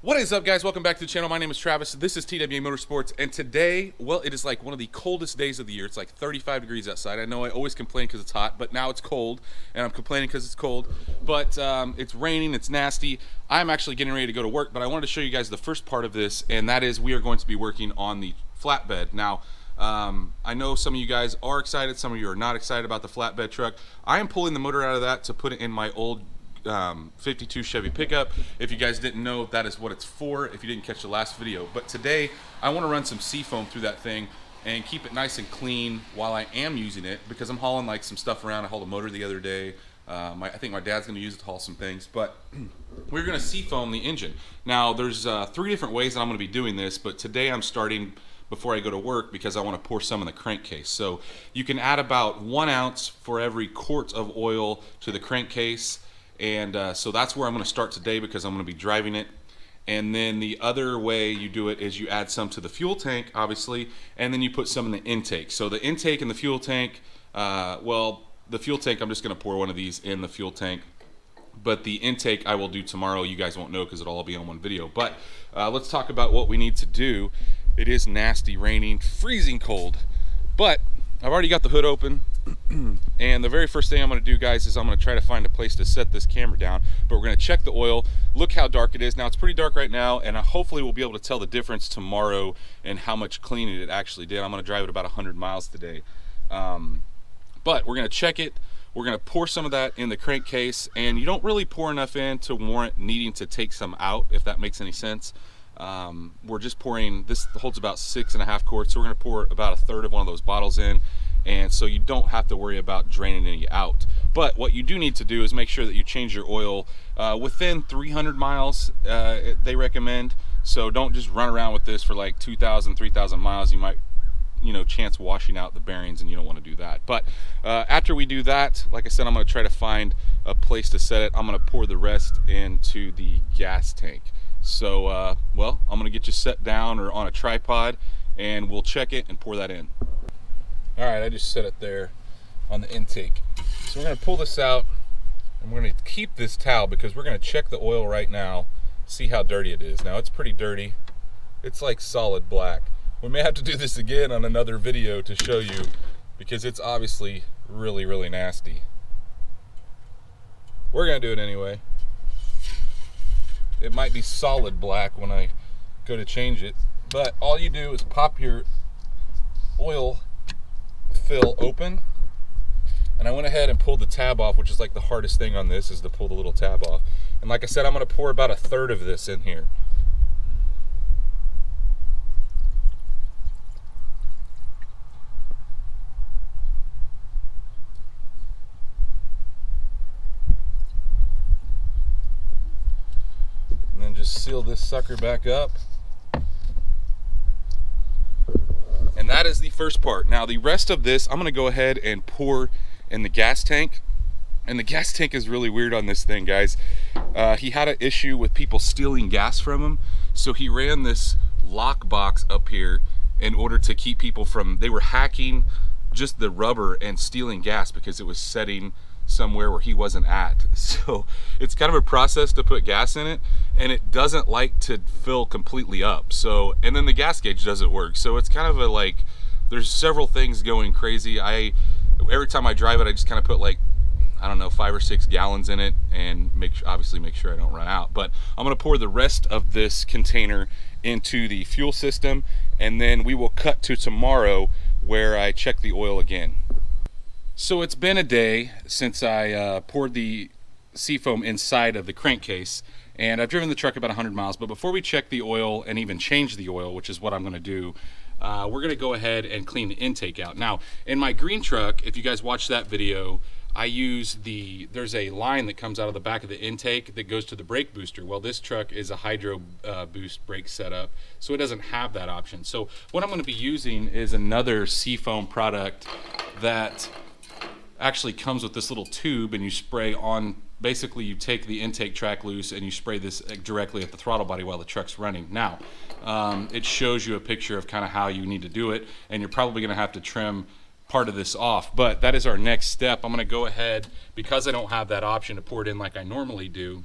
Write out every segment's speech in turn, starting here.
What is up, guys? Welcome back to the channel. My name is Travis. This is TWA Motorsports, and today, well, it is like one of the coldest days of the year. It's like 35 degrees outside. I know I always complain because it's hot, but now it's cold, and I'm complaining because it's cold. But it's raining, it's nasty. I'm actually getting ready to go to work, but I wanted to show you guys the first part of this, and that is we are going to be working on the flatbed. Now, I know some of you guys are excited, some of you are not excited about the flatbed truck. I am pulling the motor out of that to put it in my old 52 Chevy pickup. If you guys didn't know, that is what it's for, if you didn't catch the last video. But today I want to run some seafoam through that thing and keep it nice and clean while I am using it, because I'm hauling like some stuff around. I hauled a motor the other day. I think my dad's going to use it to haul some things, but we're going to seafoam the engine. Now there's 3 different ways that I'm going to be doing this, but today I'm starting before I go to work because I want to pour some in the crankcase. So you can add about 1 ounce for every quart of oil to the crankcase. And so that's where I'm going to start today because I'm going to be driving it. And then the other way you do it is you add some to the fuel tank, obviously, and then you put some in the intake. So the intake and the fuel tank, well, the fuel tank, I'm just going to pour one of these in the fuel tank. But the intake I will do tomorrow. You guys won't know because it'll all be on one video. But let's talk about what we need to do. It is nasty, raining, freezing cold. But I've already got the hood open. And the very first thing I'm going to do, guys, is I'm going to try to find a place to set this camera down. But we're going to check the oil. Look how dark it is. Now, it's pretty dark right now, and hopefully we'll be able to tell the difference tomorrow and how much cleaning it actually did. I'm going to drive it about 100 miles today. But we're going to check it. We're going to pour some of that in the crankcase, and you don't really pour enough in to warrant needing to take some out, if that makes any sense. We're just pouring, this holds about 6.5 quarts, so we're going to pour about 1/3 of one of those bottles in. And so you don't have to worry about draining any out. But what you do need to do is make sure that you change your oil within 300 miles, they recommend. So don't just run around with this for like 2,000, 3,000 miles. You might, chance washing out the bearings, and you don't want to do that. But after we do that, like I said, I'm going to try to find a place to set it. I'm going to pour the rest into the gas tank. So, well, I'm going to get you set down or on a tripod, and we'll check it and pour that in. All right, I just set it there on the intake. So we're going to pull this out, and we're going to keep this towel because we're going to check the oil right now, see how dirty it is. Now, it's pretty dirty. It's like solid black. We may have to do this again on another video to show you because it's obviously really, really nasty. We're going to do it anyway. It might be solid black when I go to change it, but all you do is pop your oil fill open, and I went ahead and pulled the tab off, which is like the hardest thing on this, is to pull the little tab off. And like I said, I'm going to pour about 1/3 of this in here. And then just seal this sucker back up. And that is the first part. Now the rest of this, I'm going to go ahead and pour in the gas tank. And the gas tank is really weird on this thing, guys. He had an issue with people stealing gas from him. So he ran this lock box up here in order to keep people from, they were hacking just the rubber and stealing gas because it was setting somewhere where he wasn't at. So it's kind of a process to put gas in it, and it doesn't like to fill completely up. So, and then the gas gauge doesn't work. So it's kind of a like, there's several things going crazy. Every time I drive it, I just kind of put like, I don't know, 5 or 6 gallons in it and obviously make sure I don't run out. But I'm going to pour the rest of this container into the fuel system, and then we will cut to tomorrow where I check the oil again. So it's been a day since I poured the seafoam inside of the crankcase, and I've driven the truck about 100 miles. But before we check the oil and even change the oil, which is what I'm going to do, we're going to go ahead and clean the intake out. Now, in my green truck, if you guys watched that video, I use there's a line that comes out of the back of the intake that goes to the brake booster. Well, this truck is a hydro boost brake setup, so it doesn't have that option. So what I'm going to be using is another seafoam product that actually comes with this little tube, and you spray on, basically you take the intake track loose and you spray this directly at the throttle body while the truck's running. Now, it shows you a picture of kind of how you need to do it, and you're probably going to have to trim part of this off, but that is our next step. I'm going to go ahead, because I don't have that option to pour it in like I normally do,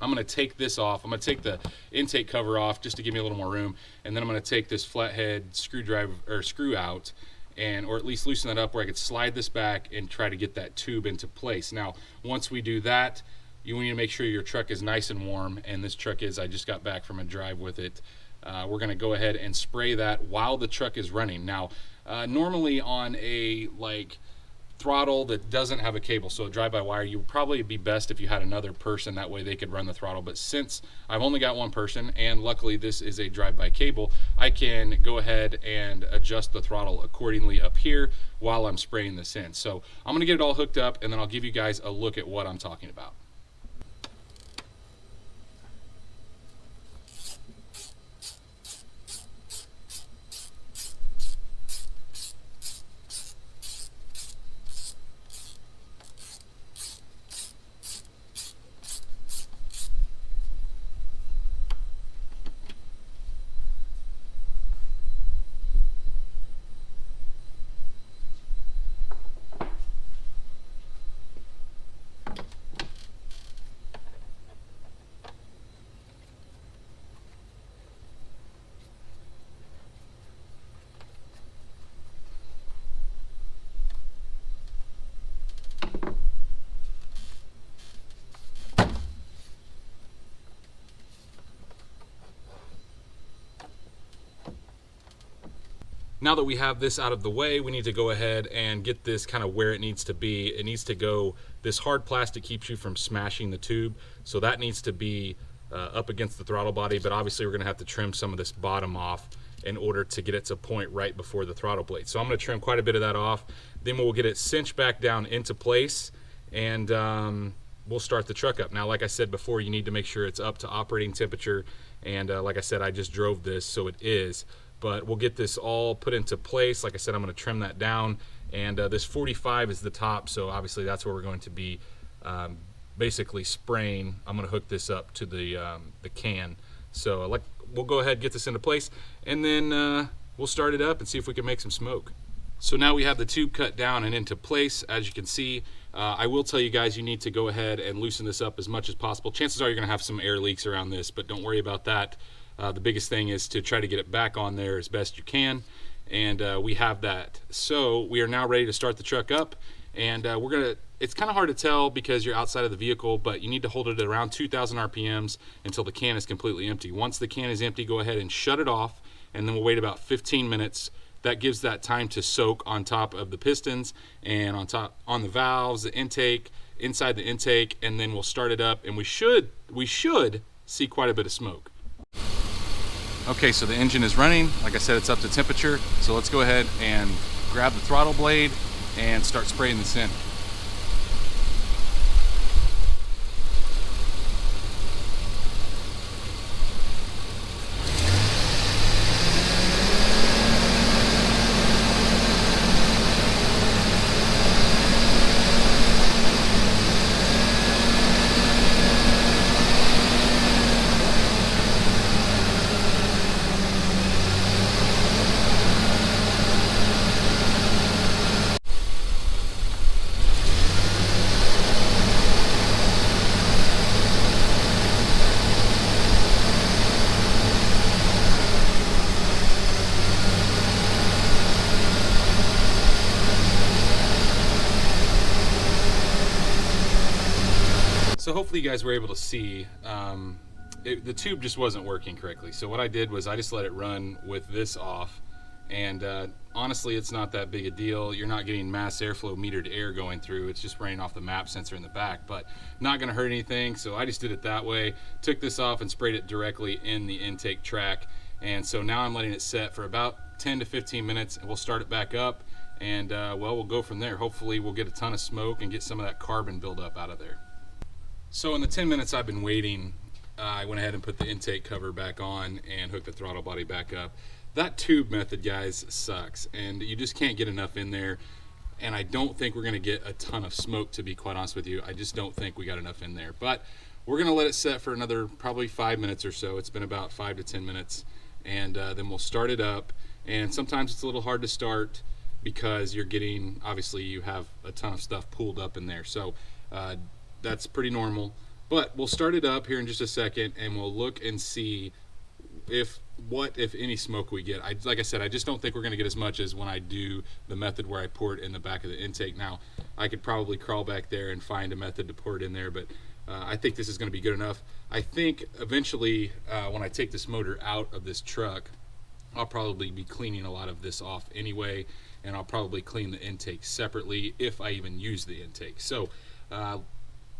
I'm going to take this off. I'm going to take the intake cover off just to give me a little more room, and then I'm going to take this flathead screwdriver or screw out, or at least loosen that up where I could slide this back and try to get that tube into place. Now, once we do that, you need to make sure your truck is nice and warm, and this truck is. I just got back from a drive with it. We're going to go ahead and spray that while the truck is running. Now, normally on a throttle that doesn't have a cable, so a drive-by-wire, you would probably be best if you had another person, that way they could run the throttle. But since I've only got one person, and luckily this is a drive-by cable, I can go ahead and adjust the throttle accordingly up here while I'm spraying this in. So I'm going to get it all hooked up, and then I'll give you guys a look at what I'm talking about. Now that we have this out of the way, we need to go ahead and get this kind of where it needs to be. It needs to go, this hard plastic keeps you from smashing the tube, so that needs to be up against the throttle body, but obviously we're gonna have to trim some of this bottom off in order to get it to point right before the throttle blade. So I'm gonna trim quite a bit of that off, then we'll get it cinched back down into place, and we'll start the truck up. Now, like I said before, you need to make sure it's up to operating temperature, and like I said, I just drove this, so it is. But we'll get this all put into place. Like I said, I'm going to trim that down, and this 45 is the top, so obviously that's where we're going to be basically spraying. I'm going to hook this up to the can. So we'll go ahead and get this into place, and then we'll start it up and see if we can make some smoke. So now we have the tube cut down and into place, as you can see. I will tell you guys, you need to go ahead and loosen this up as much as possible. Chances are you're going to have some air leaks around this, but don't worry about that. The biggest thing is to try to get it back on there as best you can, and we have that. So we are now ready to start the truck up, and it's kind of hard to tell because you're outside of the vehicle, but you need to hold it at around 2,000 RPMs until the can is completely empty. Once the can is empty, go ahead and shut it off, and then we'll wait about 15 minutes. That gives that time to soak on top of the pistons and on the valves, the intake, inside the intake, and then we'll start it up, and we should see quite a bit of smoke. Okay, so the engine is running. Like I said, it's up to temperature. So let's go ahead and grab the throttle blade and start spraying this in. So hopefully you guys were able to see, the tube just wasn't working correctly. So what I did was I just let it run with this off, and honestly it's not that big a deal. You're not getting mass airflow metered air going through, it's just running off the map sensor in the back, but not gonna hurt anything. So I just did it that way, took this off and sprayed it directly in the intake track. And so now I'm letting it set for about 10 to 15 minutes, and we'll start it back up, and well, we'll go from there. Hopefully we'll get a ton of smoke and get some of that carbon buildup out of there. So in the 10 minutes I've been waiting, I went ahead and put the intake cover back on and hooked the throttle body back up. That tube method, guys, sucks, and you just can't get enough in there, and I don't think we're gonna get a ton of smoke, to be quite honest with you. I just don't think we got enough in there, but we're gonna let it set for another probably 5 minutes or so. It's been about 5 to 10 minutes, and then we'll start it up. And sometimes it's a little hard to start because you're getting, obviously you have a ton of stuff pooled up in there, so that's pretty normal. But we'll start it up here in just a second, and we'll look and see if any smoke we get. Like I said, I just don't think we're going to get as much as when I do the method where I pour it in the back of the intake. Now, I could probably crawl back there and find a method to pour it in there, but I think this is going to be good enough. I think eventually when I take this motor out of this truck, I'll probably be cleaning a lot of this off anyway, and I'll probably clean the intake separately if I even use the intake. So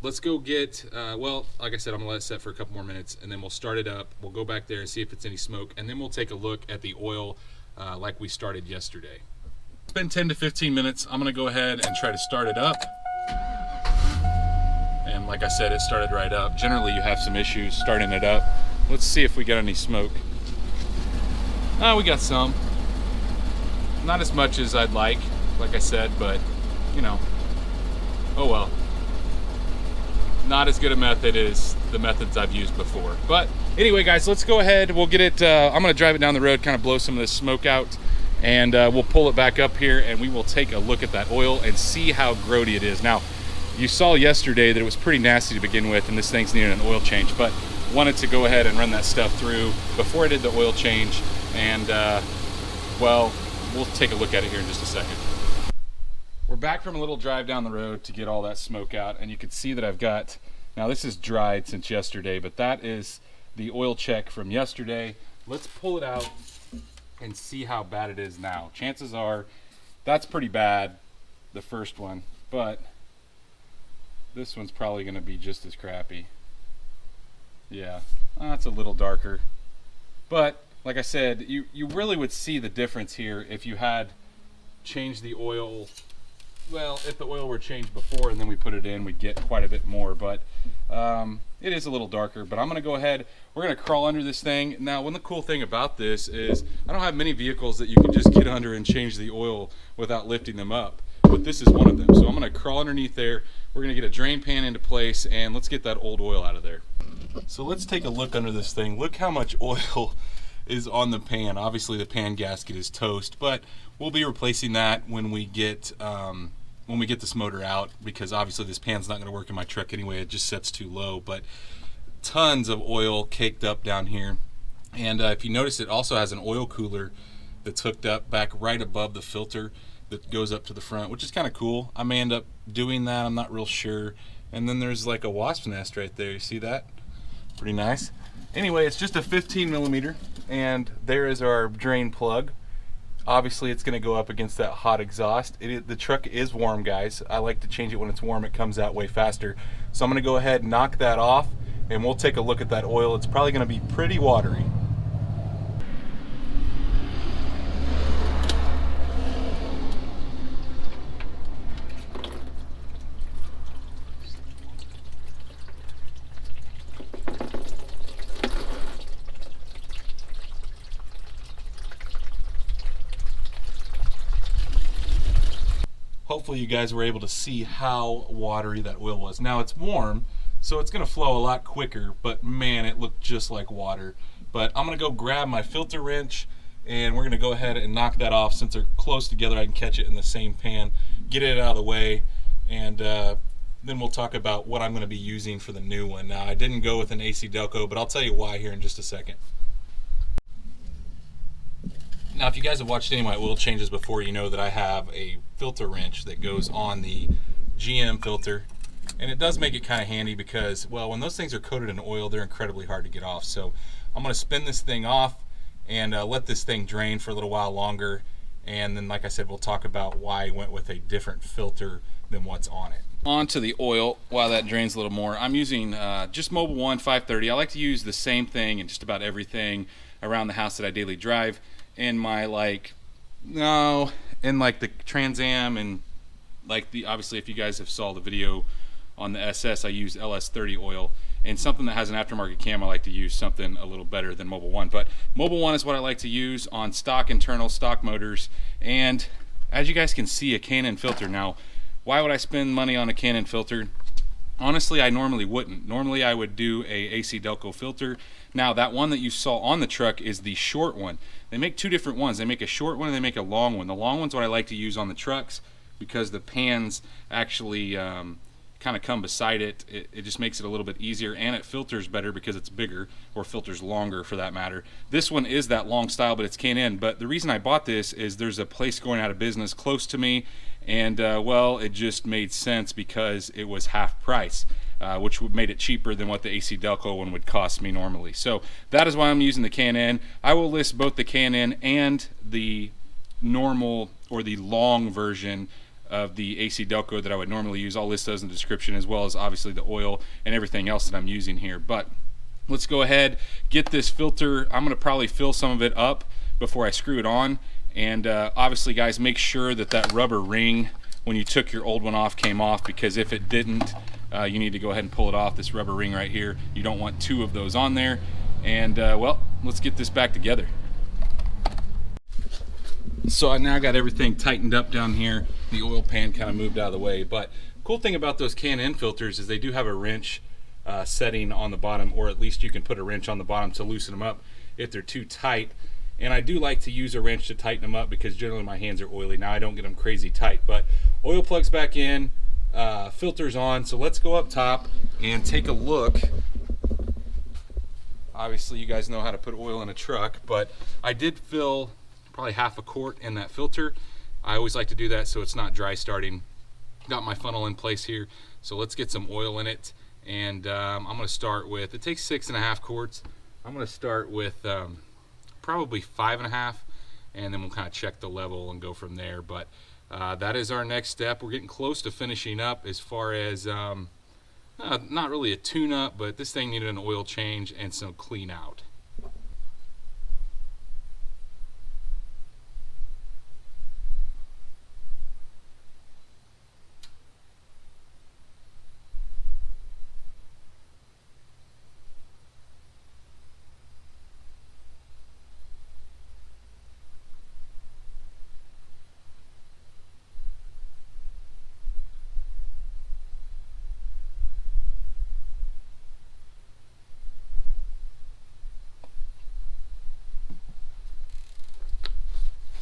let's go get, well, like I said, I'm gonna let it set for a couple more minutes, and then we'll start it up. We'll go back there and see if it's any smoke, and then we'll take a look at the oil like we started yesterday. It's been 10 to 15 minutes. I'm gonna go ahead and try to start it up. And like I said, it started right up. Generally, you have some issues starting it up. Let's see if we got any smoke. Oh, we got some. Not as much as I'd like I said, but you know, oh well. Not as good a method as the methods I've used before. But anyway, guys, let's go ahead. We'll get it, I'm gonna drive it down the road, kind of blow some of this smoke out, and we'll pull it back up here, and we will take a look at that oil and see how grody it is. Now, you saw yesterday that it was pretty nasty to begin with, and this thing's needed an oil change, but wanted to go ahead and run that stuff through before I did the oil change, and well, we'll take a look at it here in just a second. We're back from a little drive down the road to get all that smoke out, and you can see that I've got, now this is dried since yesterday, but that is the oil check from yesterday. Let's pull it out and see how bad it is now. Chances are that's pretty bad, the first one, but this one's probably going to be just as crappy. Yeah, that's a little darker. But like I said, you really would see the difference here if you had changed the oil. Well, if the oil were changed before and then we put it in, we'd get quite a bit more. But it is a little darker. But I'm going to go ahead. We're going to crawl under this thing. Now, one of the cool thing about this is I don't have many vehicles that you can just get under and change the oil without lifting them up. But this is one of them. So I'm going to crawl underneath there. We're going to get a drain pan into place, and let's get that old oil out of there. So let's take a look under this thing. Look how much oil is on the pan. Obviously the pan gasket is toast, but we'll be replacing that when we get this motor out, because obviously this pan's not going to work in my truck anyway. It just sets too low. But tons of oil caked up down here, and if you notice, it also has an oil cooler that's hooked up back right above the filter that goes up to the front, which is kind of cool. I may end up doing that, I'm not real sure. And then there's like a wasp nest right there, you see that? Pretty nice. Anyway, it's just a 15 millimeter, and there is our drain plug. Obviously it's going to go up against that hot exhaust. The truck is warm, guys. I like to change it when it's warm. It comes out way faster. So I'm going to go ahead and knock that off, and we'll take a look at that oil. It's probably going to be pretty watery. Hopefully you guys were able to see how watery that oil was. Now it's warm, so it's going to flow a lot quicker, but man, it looked just like water. But I'm going to go grab my filter wrench, and we're going to go ahead and knock that off. Since they're close together, I can catch it in the same pan, get it out of the way, and then we'll talk about what I'm going to be using for the new one. Now, I didn't go with an AC Delco, but I'll tell you why here in just a second. Now, if you guys have watched any of my oil changes before, you know that I have a filter wrench that goes on the GM filter, and it does make it kind of handy because, well, when those things are coated in oil, they're incredibly hard to get off. So I'm going to spin this thing off and let this thing drain for a little while longer, and then, like I said, we'll talk about why I went with a different filter than what's on it. On to the oil while that drains a little more. I'm using just Mobil 1 530. I like to use the same thing in just about everything around the house that I daily drive. In my in like the Trans Am, and like the, obviously if you guys have saw the video on the SS, I use LS30 oil, and something that has an aftermarket cam, I like to use something a little better than Mobil 1. But Mobil 1 is what I like to use on stock internal stock motors, and as you guys can see, a Canon filter. Now, why would I spend money on a Canon filter? Honestly, I normally wouldn't. Normally I would do a AC Delco filter. Now, that one that you saw on the truck is the short one. They make two different ones. They make a short one and they make a long one. The long one's what I like to use on the trucks because the pans actually kind of come beside it. It just makes it a little bit easier, and it filters better because it's bigger, or filters longer for that matter. This one is that long style, but it's K&N. But the reason I bought this is there's a place going out of business close to me, and well, it just made sense because it was half price, which made it cheaper than what the AC Delco one would cost me normally. So that is why I'm using the K&N. I will list both the K&N and the normal or the long version of the AC Delco that I would normally use. I'll list those in the description, as well as obviously the oil and everything else that I'm using here. But let's go ahead, get this filter. I'm going to probably fill some of it up before I screw it on. And obviously, guys, make sure that that rubber ring, when you took your old one off, came off, because if it didn't, you need to go ahead and pull it off. This rubber ring right here, you don't want two of those on there. And well, let's get this back together. So I now got everything tightened up down here. The oil pan kind of moved out of the way. But cool thing about those K&N filters is they do have a wrench setting on the bottom, or at least you can put a wrench on the bottom to loosen them up if they're too tight. And I do like to use a wrench to tighten them up because generally my hands are oily. Now I don't get them crazy tight, but oil plugs back in, filters on. So let's go up top and take a look. Obviously you guys know how to put oil in a truck, but I did fill probably half a quart in that filter. I always like to do that so it's not dry starting. Got my funnel in place here, so let's get some oil in it. And I'm going to start with, it takes 6.5 quarts. I'm going to start with probably 5.5, and then we'll kind of check the level and go from there. But that is our next step. We're getting close to finishing up as far as not really a tune-up, but this thing needed an oil change and some clean out.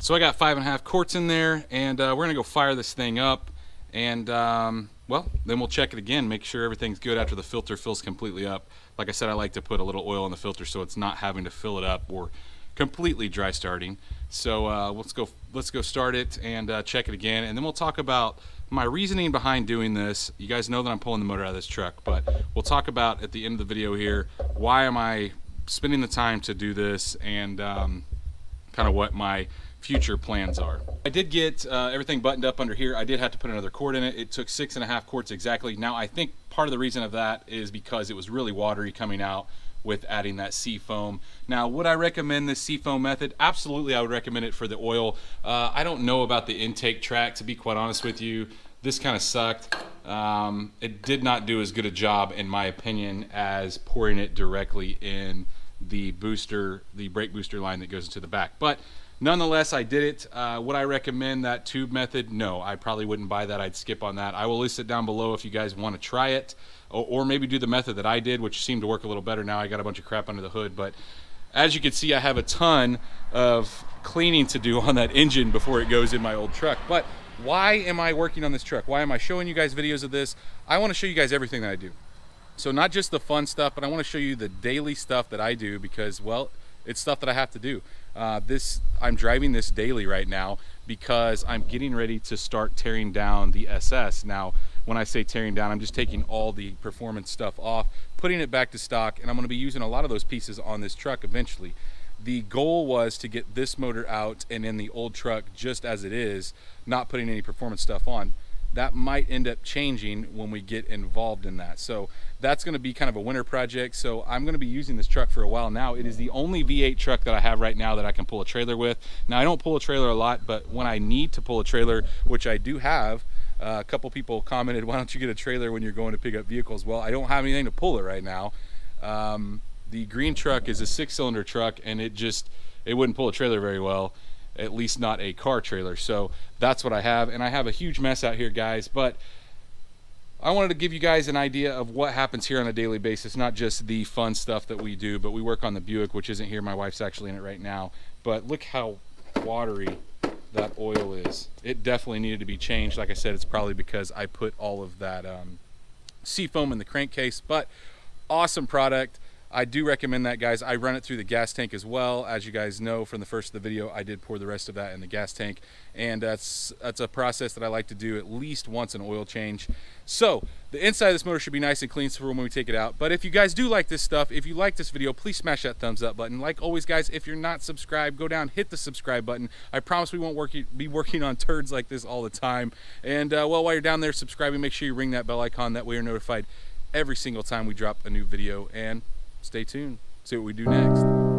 So I got 5.5 quarts in there, and we're gonna go fire this thing up, and well, then we'll check it again, make sure everything's good after the filter fills completely up. Like I said, I like to put a little oil in the filter so it's not having to fill it up or completely dry starting. So let's go start it and check it again, and then we'll talk about my reasoning behind doing this. You guys know that I'm pulling the motor out of this truck, but we'll talk about at the end of the video here, why am I spending the time to do this, and kind of what my future plans are. I did get everything buttoned up under here. I did have to put another quart in it. It took 6.5 quarts exactly. Now I think part of the reason of that is because it was really watery coming out with adding that seafoam. Now, would I recommend this seafoam method? Absolutely, I would recommend it for the oil. I don't know about the intake track, to be quite honest with you. This kind of sucked. It did not do as good a job, in my opinion, as pouring it directly in the booster, the brake booster line that goes into the back. But nonetheless, I did it. Would I recommend that tube method? No, I probably wouldn't buy that. I'd skip on that. I will list it down below if you guys want to try it, or maybe do the method that I did, which seemed to work a little better. Now I got a bunch of crap under the hood, but as you can see, I have a ton of cleaning to do on that engine before it goes in my old truck. But why am I working on this truck? Why am I showing you guys videos of this? I want to show you guys everything that I do. So not just the fun stuff, but I want to show you the daily stuff that I do, because, well, it's stuff that I have to do. I'm driving this daily right now because I'm getting ready to start tearing down the SS. Now, when I say tearing down, I'm just taking all the performance stuff off, putting it back to stock, and I'm going to be using a lot of those pieces on this truck eventually. The goal was to get this motor out and in the old truck just as it is, not putting any performance stuff on. That might end up changing when we get involved in that. So that's going to be kind of a winter project. So I'm going to be using this truck for a while now. It is the only V8 truck that I have right now that I can pull a trailer with. Now, I don't pull a trailer a lot, but when I need to pull a trailer, which I do have, a couple people commented, why don't you get a trailer when you're going to pick up vehicles? Well, I don't have anything to pull it right now. The green truck is a 6-cylinder truck, and it wouldn't pull a trailer very well, at least not a car trailer. So that's what I have, and I have a huge mess out here, guys. But I wanted to give you guys an idea of what happens here on a daily basis, not just the fun stuff that we do, but we work on the Buick, which isn't here. My wife's actually in it right now. But look how watery that oil is. It definitely needed to be changed. Like I said, it's probably because I put all of that seafoam in the crankcase, but awesome product. I do recommend that, guys. I run it through the gas tank as well. As you guys know from the first of the video, I did pour the rest of that in the gas tank, and that's a process that I like to do at least once an oil change. So the inside of this motor should be nice and clean for when we take it out. But if you guys do like this stuff, if you like this video, please smash that thumbs up button. Like always, guys, if you're not subscribed, go down, hit the subscribe button. I promise we won't be working on turds like this all the time. And well, while you're down there subscribing, make sure you ring that bell icon. That way you're notified every single time we drop a new video. And stay tuned. See what we do next.